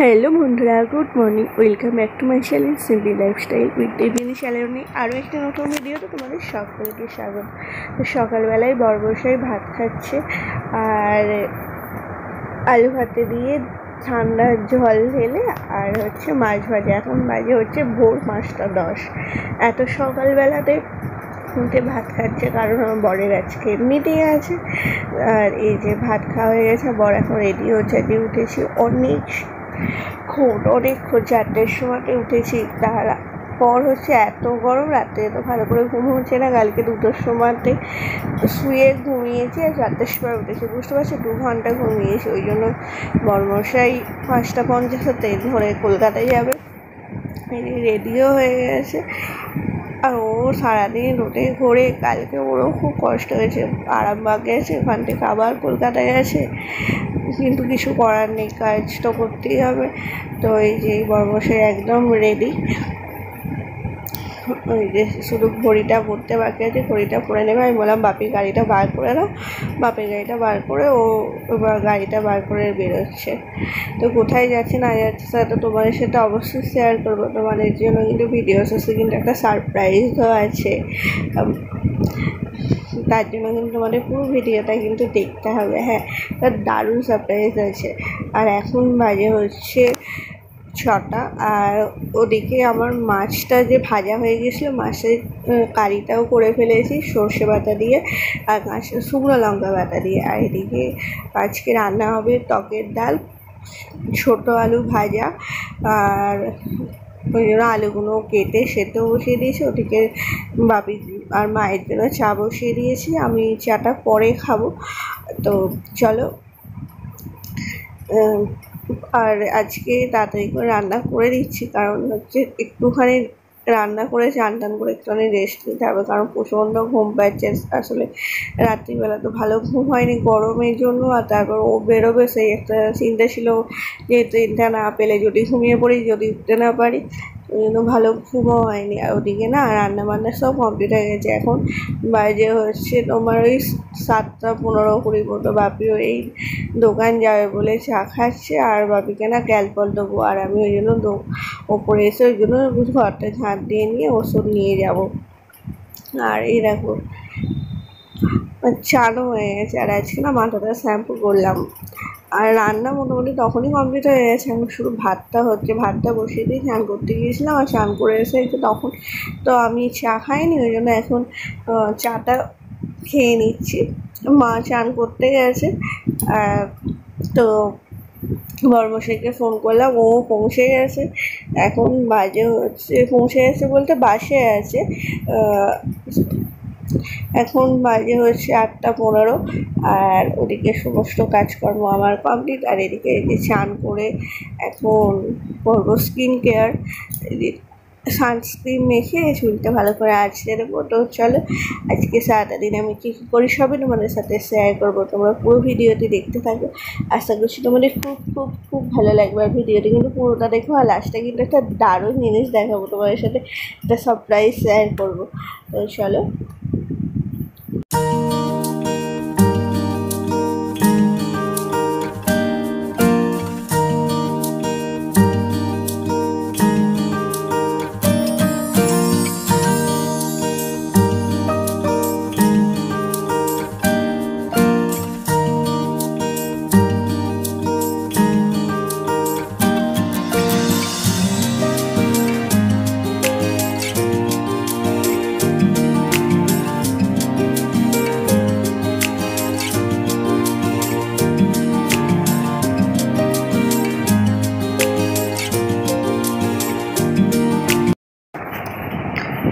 Hello বন্ধুরা, good morning. Welcome back to my channel simply lifestyle with Debini চ্যানেলে আরও একটি নতুন ভিডিওতে তোমাদের সকলকে স্বাগত। তো সকালবেলায় বরবসাই ভাত খাচ্ছে আর আলু ভাতে দিয়ে ঠান্ডা জল ঢেলে আর হচ্ছে মাছ ভাজা। এখন বাজে হচ্ছে ভোর 5:10। এত সকালবেলাতে উঠে ভাত খাচ্ছে কারণ আমার বরের আজকে মিটিং আছে। আর এই যে ভাত খাওয়া হয়ে গেছে, বর এখন রেডি হচ্ছে। আজকে উঠেছি অনেকক্ষণ 4টের সময়তে উঠেছি। তারপর হচ্ছে এত গরম, রাত্রে তো ভালো করে ঘুম হচ্ছে না। কালকে 2টোর সময়তে শুয়ে ঘুমিয়েছি আর 4টের সময় উঠেছি, বুঝতে পারছি 2 ঘন্টা ঘুমিয়েছি। ওই জন্য বরমশাই 5:50-তে ধরে কলকাতায় যাবে, রেডিও হয়ে গেছে। আর ও সারাদিন রোদে ঘোরে, কালকে ওরও খুব কষ্ট হয়েছে। আরামবাগ গেছে, ওখান থেকে আবার কলকাতায় গেছে, কিন্তু কিছু করার নেই, কাজ তো করতেই হবে। তো এই যে বরমশাই একদম রেডি। ওই যে শুধু ঘড়িটা পরতে বাকি আছে, ঘড়িটা পরে নেবে। আমি বললাম বাপির গাড়িটা বার করে দাও। বাপির গাড়িটা বার করে ও এবার গাড়িটা বার করে বেরোচ্ছে। তো কোথায় যাচ্ছে না যাচ্ছে সেটা তোমাদের সাথে অবশ্যই শেয়ার করবো। তোমাদের জন্য কিন্তু ভিডিও শেষে কিন্তু একটা সারপ্রাইজও আছে, তার জন্য কিন্তু তোমাদের পুরো ভিডিওটা কিন্তু দেখতে হবে। হ্যাঁ, তার দারুণ সারপ্রাইজ আছে। আর এখন বাজে হচ্ছে 6টা। আর ওদিকে আমার মাছটা যে ভাজা হয়ে গেছিলো, মাছের কারিটাও করে ফেলেছি সর্ষে বাটা দিয়ে আর শুকনো লঙ্কা বাটা দিয়ে। আর এদিকে আজকে রান্না হবে টকের ডাল, ছোটো আলু ভাজা। আর ওই জন্য আলুগুলো কেটে সেদ্ধ বসিয়ে দিয়েছি। ওদিকে বাপি আর মায়ের জন্য চা বসিয়ে দিয়েছি, আমি চাটা পরে খাবো। তো চলো। আর আজকে তাড়াতাড়ি করে রান্না করে দিচ্ছি, কারণ হচ্ছে একটুখানি রান্না করে চান টান করে একটুখানি রেস্ট নিতে হবে, কারণ প্রচণ্ড ঘুম পাচ্ছে। আসলে রাত্রিবেলা তো ভালো ঘুম হয়নি গরমের জন্য। আর তারপর ও বেরোবে, সেই একটা চিন্তা ছিল যে ট্রেনটা না পেলে যদি ঘুমিয়ে পড়ি, যদি উঠতে না পারি, ওই জন্য ভালো ঘুমও হয়নি। আর ওদিকে না রান্না বান্না সব কমপ্লিট হয়ে গেছে। এখন বাজে হচ্ছে তোমার ওই 7:15-20 মতো। বাপিও এই দোকান যাবে বলে চা খাচ্ছে, আর বাপিকে না ক্যালপল দেবো। আর আমি ওই জন্য ওপরে এসে ওই জন্য ঘরটা ঝাঁট দিয়ে নিয়ে ওষুধ নিয়ে যাব। আর এই দেখো চানও হয়ে গেছে। আর আজকে না মাথাটা শ্যাম্পু করলাম। আর রান্না মোটামুটি তখনই কমপ্লিট হয়ে গেছে। এখন শুধু ভাতটা হচ্ছে, ভাতটা বসিয়ে দিয়ে স্নান করতে গিয়েছিলাম। আর স্নান করে এসে তখন তো আমি চা খাইনি, ওই জন্য এখন চাটা খেয়ে নিচ্ছি। মা স্নান করতে গেছে। তো বরমশাইকে ফোন করলাম, ও পৌঁছে গেছে। এখন বাজে হচ্ছে, পৌঁছে গেছে বলতে বাসে আছে। এখন বাজে হচ্ছে 8:15। আর ওদিকে সমস্ত কাজকর্ম আমার কমপ্লিট। আর এদিকে স্নান করে এখন করবো স্কিন কেয়ার, সানস্ক্রিন মেখে চুলটা ভালো করে আঁচড়ে দেবো। তো চলো, আজকে সারাটা দিন আমি কী করি সবই তোমাদের সাথে শেয়ার করবো। তোমরা পুরো ভিডিওটি দেখতে থাকো, আশা করছি তোমাদের খুব খুব খুব ভালো লাগবে। আর ভিডিওটি কিন্তু পুরোটা দেখো, আর লাস্টে কিন্তু একটা দারুণ জিনিস দেখাবো, তোমাদের সাথে একটা সারপ্রাইজ শেয়ার করবো। তো চলো।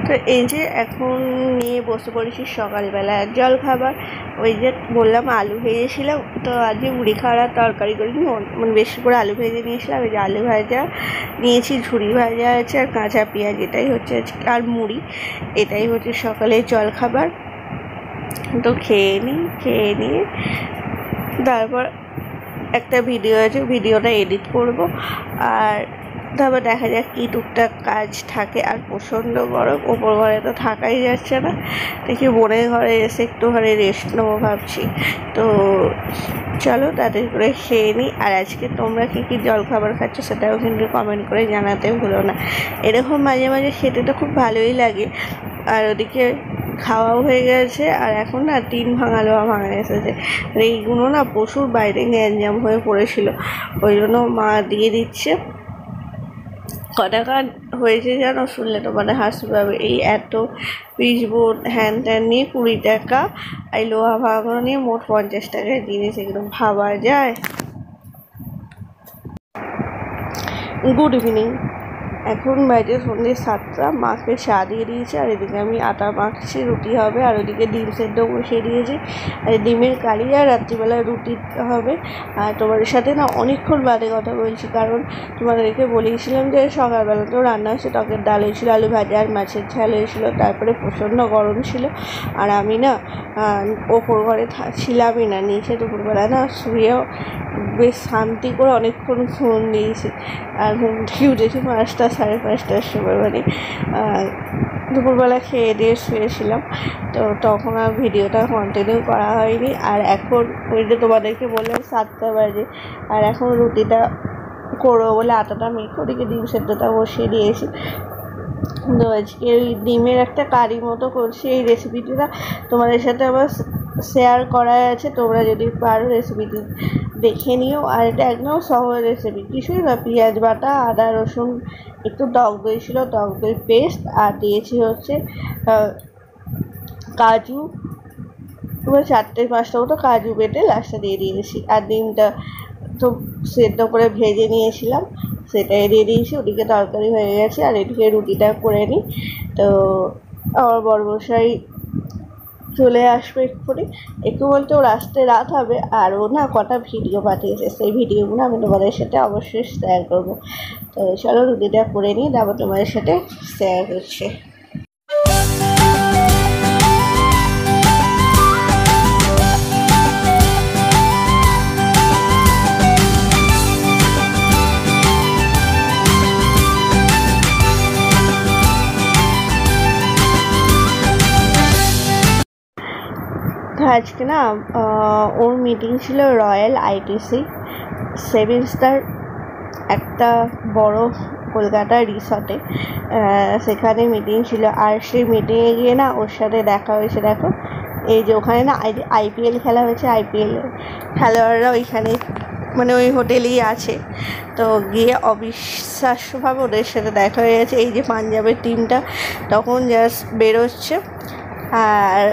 তো এই যে এখন নিয়ে বসে পড়েছি সকালবেলা জল খাবার। ওই যে বললাম আলু ভেজেছিলাম, তো আজকে মুড়ি খাওয়ার তরকারি করিনি, মানে বেশি করে আলু ভেজে নিয়েছিলাম। এই যে আলু ভাজা নিয়েছি, ঝুড়ি ভাজা আছে, আর কাঁচা পেঁয়াজ, এটাই হচ্ছে আর মুড়ি, এটাই হচ্ছে সকালে জল খাবার। তো খেয়ে নিয়ে তারপর একটা ভিডিও আছে, ভিডিওটা এডিট করব। আর তারপর দেখা যাক কী টুকটাক কাজ থাকে। আর প্রচণ্ড গরম, ওপর ঘরে তো থাকাই যাচ্ছে না। দেখি বোনের ঘরে এসে একটুখানি রেস্ট নেবো ভাবছি। তো চলো তাড়াতাড়ি করে খেয়ে নিই। আর আজকে তোমরা কী কী জলখাবার খাচ্ছ সেটাও কিন্তু কমেন্ট করে জানাতে ভুলো না। এরকম মাঝে মাঝে খেতে তো খুব ভালোই লাগে। আর ওদিকে খাওয়াও হয়ে গেছে, আর এখন না টিন ভাঙা এসেছে। আর এইগুলো না প্রচুর বাইরে গ্যাঞ্জাম হয়ে পড়েছিল, ওই জন্য মা দিয়ে দিচ্ছে। ক টাকা হয়েছে জানো? শুনলে তোমাদের হাসতে পারবে। এই এত পিচবোর্ড হ্যান ত্যান নিয়ে 20 টাকা, এই লোহা ভাঙানো নিয়ে মোট 50 টাকায় জিনিস, একদম ভাবা যায়। গুড ইভিনিং, এখন বাজে সন্ধ্যে 7টা। মাকে চা দিয়ে দিয়েছি, আর এদিকে আমি আটা মাখছি, রুটি হবে। আর ওইদিকে ডিম সেদ্ধ বসিয়ে দিয়েছি, আর ডিমের কারি, আর রাত্রিবেলায় রুটি হবে। আর তোমাদের সাথে না অনেকক্ষণ বাদে কথা বলছি, কারণ তোমাদেরকে বলেছিলাম যে সকালবেলা তো রান্না হয়েছে, টকের ডাল হয়েছিলো, আলু ভাজা আর মাছের ঝাল হয়েছিলো। তারপরে প্রচণ্ড গরম ছিল, আর আমি না ওপর ঘরে ছিলামই না, নিচে দুপুরবেলা না শুয়েও বেশ শান্তি করে অনেকক্ষণ ফোন দিয়েছি। আর ঘুম থেকে উঠেছি 5টা 5:30টার সময়, মানে দুপুরবেলা খেয়ে দিয়ে শুয়েছিলাম। তো তখন আর ভিডিওটা কন্টিনিউ করা হয়নি। আর এখন ওই যে তোমাদেরকে বললাম 7টা বাজে, আর এখন রুটিটা করবো বলে আটাটা মেখে ওদিকে ডিম সেদ্ধটা বসিয়ে দিয়েছি। তো আজকে ওই ডিমের একটা কারি মতো করছি। এই রেসিপিটা তোমাদের সাথে আবার শেয়ার করা আছে, তোমরা যদি পারো রেসিপিটি দেখে নিও। আর এটা একদম সহজ রেসিপি, কিছুই না, পেঁয়াজ বাটা, আদা রসুন, একটু টক দই ছিল, টক দই পেস্ট, আর দিয়েছি হচ্ছে কাজু, 4-5টা মতো কাজু বেটে লাস্টে দিয়ে দিয়েছি। আর ডিমটা তো সেদ্ধ করে ভেজে নিয়েছিলাম, সেটাই দিয়ে দিয়েছি। ওদিকে তরকারি হয়ে গেছে, আর এদিকে রুটিটা করে নিই। তো আমার বড়মশাই চলে আসবে এক্ষুনি, একটু বলতে ওর আসতে রাত হবে। আর ও না কটা ভিডিও পাঠিয়েছে, সেই ভিডিওগুলো আমি তোমাদের সাথে অবশ্যই শেয়ার করবো। তো চলো রুটিটা করে নিই, তারপর তোমাদের সাথে শেয়ার করছি। আজকে না ওর মিটিং ছিল রয়্যাল আইটিসি 7 স্টার, একটা বড় কলকাতার রিসর্টে, সেখানে মিটিং ছিল। আর সেই মিটিংয়ে গিয়ে না ওর সাথে দেখা হয়েছে। দেখো এই যে ওখানে না আইপিএল খেলা হয়েছে, আইপিএল খেলোয়াড়রা ওইখানে মানে ওই হোটেলেই আছে। তো গিয়ে অবিশ্বাস্যভাবে ওদের সাথে দেখা হয়ে গেছে। এই যে পাঞ্জাবের টিমটা তখন জাস্ট বেরোচ্ছে, আর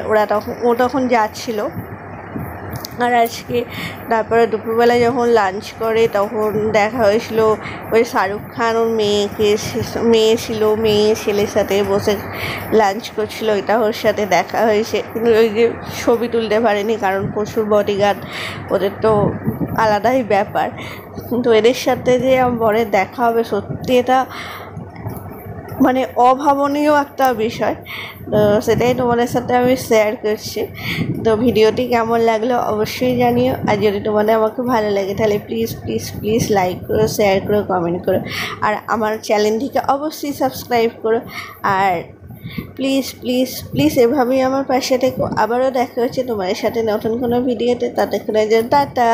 ও তখন যাচ্ছিলো। আর আজকে তারপরে দুপুরবেলায় যখন লাঞ্চ করে তখন দেখা হয়েছিল ওই শাহরুখ খান ওর মেয়ে ছিল, মেয়ে ছেলের সাথে বসে লাঞ্চ করছিল, ওইটা ওর সাথে দেখা হয়েছে। কিন্তু ওই যে ছবি তুলতে পারেনি, কারণ প্রচুর বডিগার্ড, ওদের তো আলাদাই ব্যাপার। কিন্তু এদের সাথে যে বরের দেখা হবে, সত্যি এটা মানে অভাবনীয় একটা বিষয়। তো সেটাই তোমাদের সাথে আমি শেয়ার করছি। তো ভিডিওটি কেমন লাগলো অবশ্যই জানিও। আর যদি তোমাদের আমাকে ভালো লাগে তাহলে প্লিজ প্লিজ প্লিজ লাইক করো, শেয়ার করো, কমেন্ট করো, আর আমার চ্যানেলটিকে অবশ্যই সাবস্ক্রাইব করো। আর প্লিজ প্লিজ প্লিজ এভাবেই আমার পাশে থেকো। আবারও দেখা হচ্ছে তোমাদের সাথে নতুন কোনো ভিডিওতে, ততক্ষণের জন্য টাটা।